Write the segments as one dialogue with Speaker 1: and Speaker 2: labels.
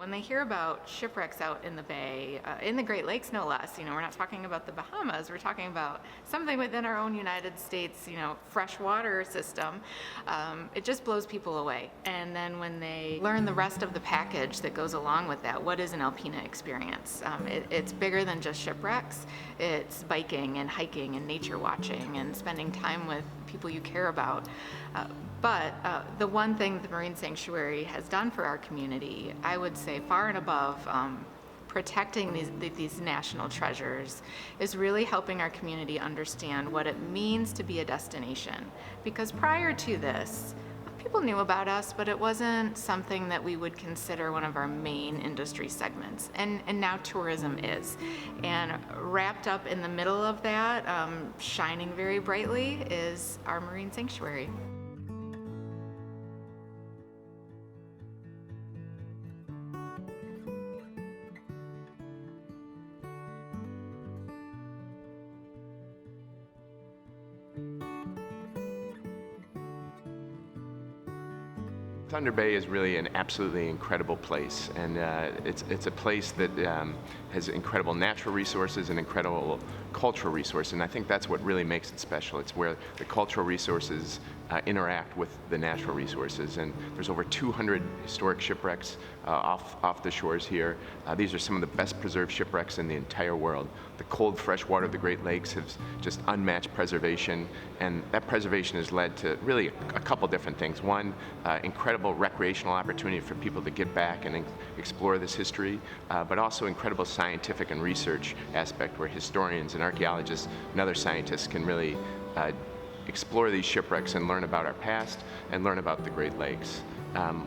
Speaker 1: When they hear about shipwrecks out in the bay, in the Great Lakes no less, we're not talking about the Bahamas, we're talking about something within our own United States, freshwater system, it just blows people away. And then when they learn the rest of the package that goes along with that, what is an Alpena experience? It's bigger than just shipwrecks. It's biking and hiking and nature watching and spending time with people you care about. But the one thing the Marine Sanctuary has done for our community, I would say far and above protecting these national treasures, is really helping our community understand what it means to be a destination. Because prior to this, people knew about us, but it wasn't something that we would consider one of our main industry segments. And now tourism is. And wrapped up in the middle of that, shining very brightly, is our Marine Sanctuary.
Speaker 2: Thunder Bay is really an absolutely incredible place, and it's a place that has incredible natural resources and incredible cultural resources, and I think that's what really makes it special. It's where the cultural resources interact with the natural resources, and there's over 200 historic shipwrecks off the shores here. These are some of the best preserved shipwrecks in the entire world. The cold fresh water of the Great Lakes has just unmatched preservation, and that preservation has led to really a couple different things. One, incredible recreational opportunity for people to get back and explore this history, but also incredible scientific and research aspect where historians and archaeologists and other scientists can really explore these shipwrecks and learn about our past and learn about the Great Lakes.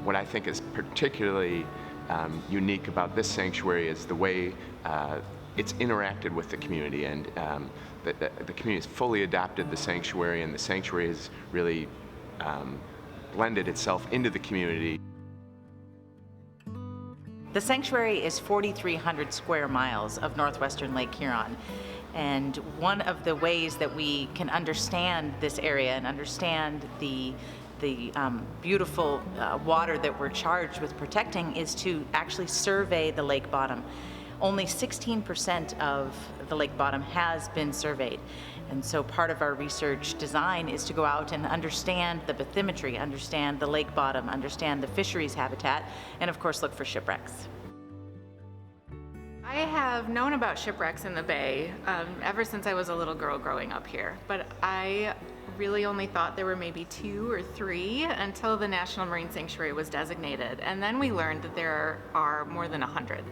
Speaker 2: What I think is particularly unique about this sanctuary is the way it's interacted with the community, and the community has fully adopted the sanctuary, and the sanctuary has really blended itself into the community.
Speaker 3: The sanctuary is 4,300 square miles of northwestern Lake Huron. And one of the ways that we can understand this area and understand the beautiful water that we're charged with protecting is to actually survey the lake bottom. Only 16% of the lake bottom has been surveyed. And so part of our research design is to go out and understand the bathymetry, understand the lake bottom, understand the fisheries habitat, and of course look for shipwrecks.
Speaker 1: I have known about shipwrecks in the bay ever since I was a little girl growing up here, but I really only thought there were maybe 2 or 3 until the National Marine Sanctuary was designated, and then we learned that there are more than 100.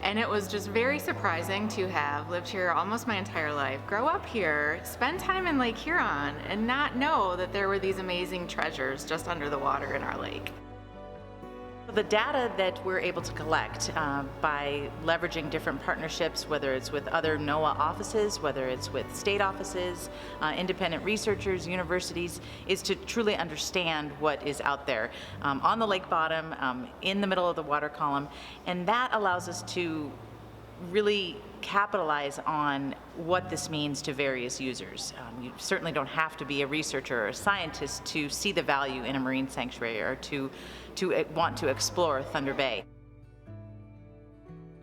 Speaker 1: And it was just very surprising to have lived here almost my entire life, grow up here, spend time in Lake Huron, and not know that there were these amazing treasures just under the water in our lake.
Speaker 3: The data that we're able to collect by leveraging different partnerships, whether it's with other NOAA offices, whether it's with state offices, independent researchers, universities, is to truly understand what is out there on the lake bottom, in the middle of the water column, and that allows us to really capitalize on what this means to various users. You certainly don't have to be a researcher or a scientist to see the value in a marine sanctuary or to want to explore Thunder Bay.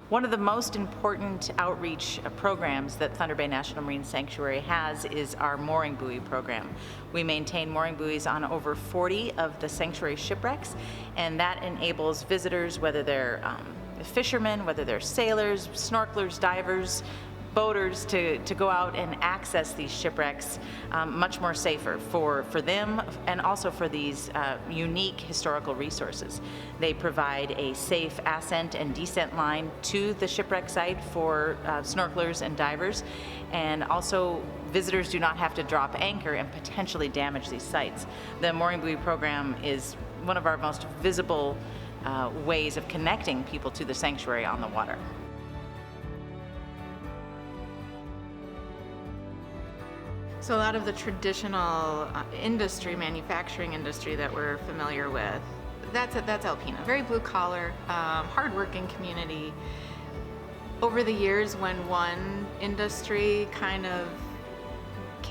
Speaker 3: One of the most important outreach programs that Thunder Bay National Marine Sanctuary has is our mooring buoy program. We maintain mooring buoys on over 40 of the sanctuary shipwrecks, and that enables visitors, whether they're fishermen, whether they're sailors, snorkelers, divers, boaters, to go out and access these shipwrecks much more safer for them and also for these unique historical resources. They provide a safe ascent and descent line to the shipwreck site for snorkelers and divers, and also visitors do not have to drop anchor and potentially damage these sites. The mooring buoy program is one of our most visible ways of connecting people to the sanctuary on the water.
Speaker 1: So a lot of the traditional industry, manufacturing industry that we're familiar with, that's Alpena. Very blue collar, hardworking community. Over the years, when one industry kind of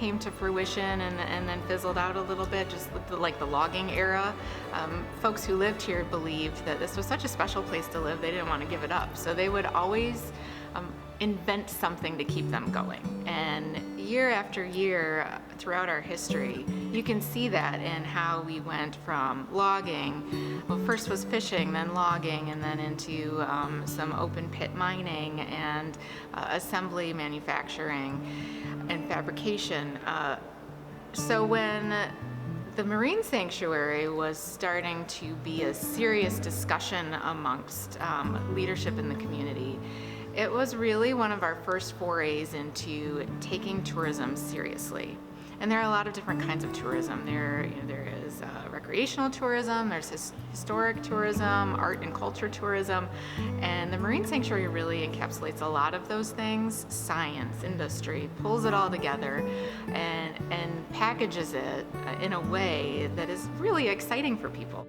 Speaker 1: came to fruition and then fizzled out a little bit, just like the logging era. Folks who lived here believed that this was such a special place to live, they didn't want to give it up. So they would always invent something to keep them going. And year after year throughout our history, you can see that in how we went from logging, well, first was fishing, then logging, and then into some open pit mining and assembly manufacturing and fabrication. So when the Marine Sanctuary was starting to be a serious discussion amongst leadership in the community, it was really one of our first forays into taking tourism seriously. And there are a lot of different kinds of tourism. There is recreational tourism, there's historic tourism, art and culture tourism, and the Marine Sanctuary really encapsulates a lot of those things. Science, industry, pulls it all together and packages it in a way that is really exciting for people.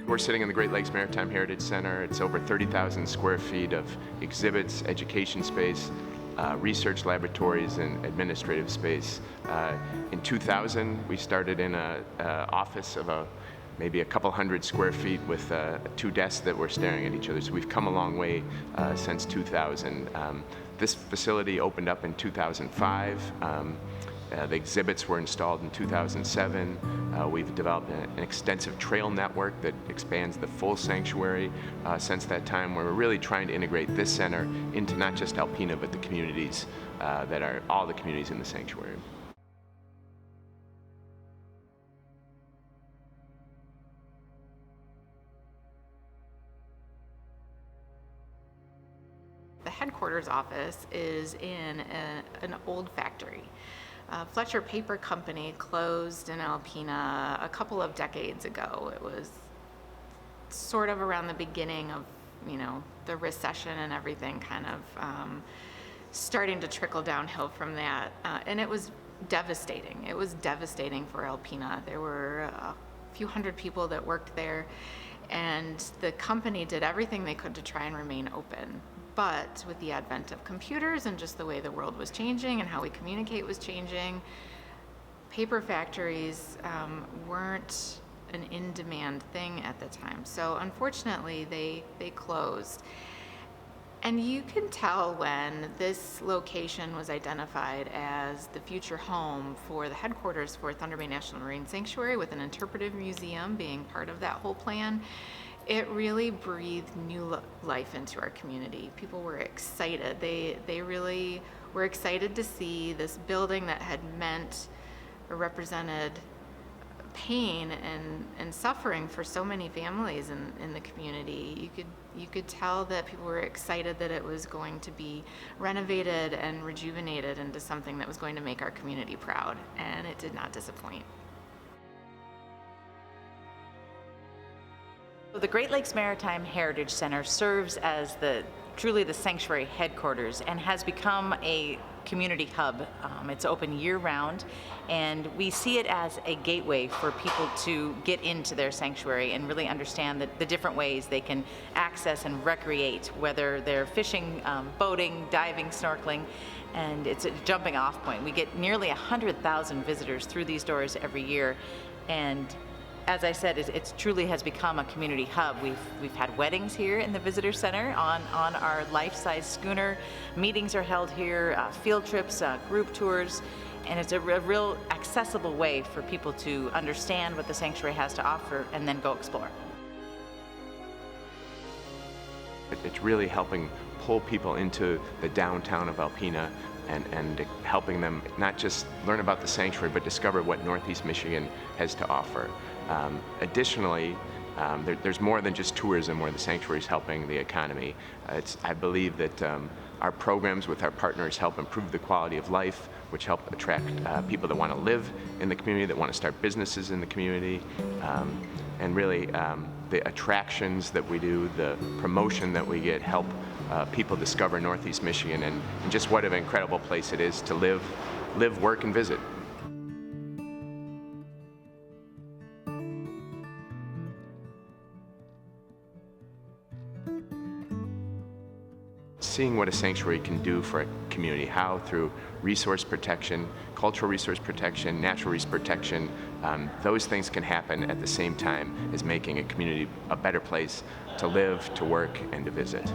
Speaker 2: We're sitting in the Great Lakes Maritime Heritage Center. It's over 30,000 square feet of exhibits, education space, research laboratories, and administrative space. In 2000, we started in an office of maybe a couple hundred square feet with 2 desks that were staring at each other. So we've come a long way since 2000. This facility opened up in 2005. The exhibits were installed in 2007. We've developed an extensive trail network that expands the full sanctuary since that time, where we're really trying to integrate this center into not just Alpena, but the communities that are all the communities in the sanctuary.
Speaker 1: The headquarters office is in an old factory. Fletcher Paper Company closed in Alpena a couple of decades ago. It was sort of around the beginning of, the recession and everything kind of starting to trickle downhill from that. And it was devastating. It was devastating for Alpena. There were a few hundred people that worked there, and the company did everything they could to try and remain open. But with the advent of computers and just the way the world was changing and how we communicate was changing, paper factories weren't an in-demand thing at the time. So unfortunately, they closed. And you can tell when this location was identified as the future home for the headquarters for Thunder Bay National Marine Sanctuary, with an interpretive museum being part of that whole plan. It really breathed new life into our community. People were excited. They really were excited to see this building that had meant or represented pain and suffering for so many families in the community. You could tell that people were excited that it was going to be renovated and rejuvenated into something that was going to make our community proud, and it did not disappoint.
Speaker 3: The Great Lakes Maritime Heritage Center serves as truly the sanctuary headquarters and has become a community hub. It's open year-round, and we see it as a gateway for people to get into their sanctuary and really understand the different ways they can access and recreate, whether they're fishing, boating, diving, snorkeling, and it's a jumping off point. We get nearly 100,000 visitors through these doors every year, and as I said, it truly has become a community hub. We've had weddings here in the visitor center on our life-size schooner. Meetings are held here, field trips, group tours, and it's a real accessible way for people to understand what the sanctuary has to offer and then go explore.
Speaker 2: It's really helping pull people into the downtown of Alpena and helping them not just learn about the sanctuary, but discover what Northeast Michigan has to offer. Additionally, there's more than just tourism where the sanctuary is helping the economy. I believe that our programs with our partners help improve the quality of life, which help attract people that want to live in the community, that want to start businesses in the community, and really the attractions that we do, the promotion that we get, help people discover Northeast Michigan and just what an incredible place it is to live, work, and visit. seeing what a sanctuary can do for a community, how through resource protection, cultural resource protection, natural resource protection, those things can happen at the same time as making a community a better place to live, to work, and to visit.